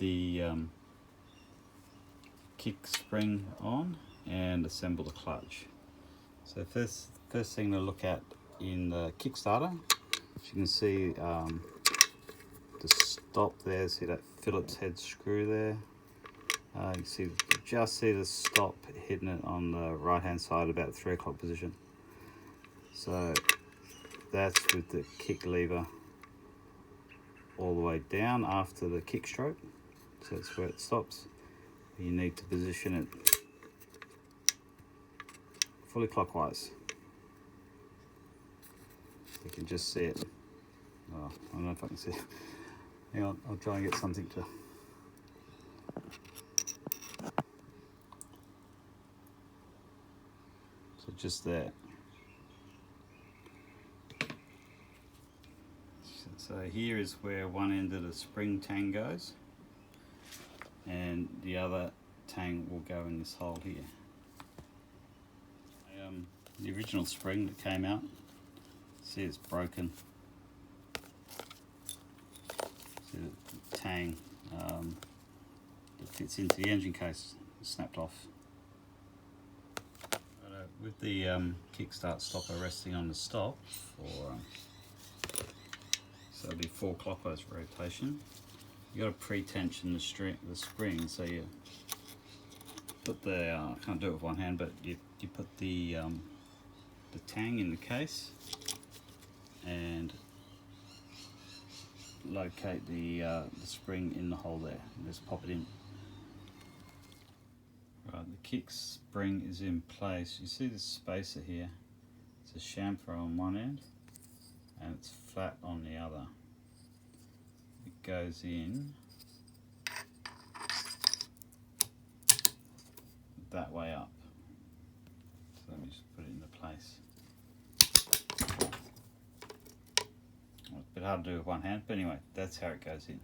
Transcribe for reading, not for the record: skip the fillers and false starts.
the kick spring on and assemble the clutch. So first thing to look at in the Kickstarter, as you can see the stop there, see that Phillips head screw there. You just see the stop hitting it on the right hand side about the 3 o'clock position. So that's with the kick lever all the way down after the kick stroke. So that's where it stops. You need to position it fully clockwise. You can just see it. Oh, I don't know if I can see it. Hang on, I'll try and get something to. So just there. So here is where one end of the spring tang goes, and the other tang will go in this hole here. The original spring that came out, see it's broken. See the tang that fits into the engine case snapped off. With the kickstart stopper resting on the stop for so it'll be 4 clockwise rotation. You got to pre-tension the spring, so you put the I can't do it with one hand, but you put the tang in the case and locate the spring in the hole there. And just pop it in. Right, the kick spring is in place. You see this spacer here? It's a chamfer on one end and it's flat on the other. It goes in that way up. So let me just put it into place. It's a bit hard to do with one hand, but anyway, that's how it goes in.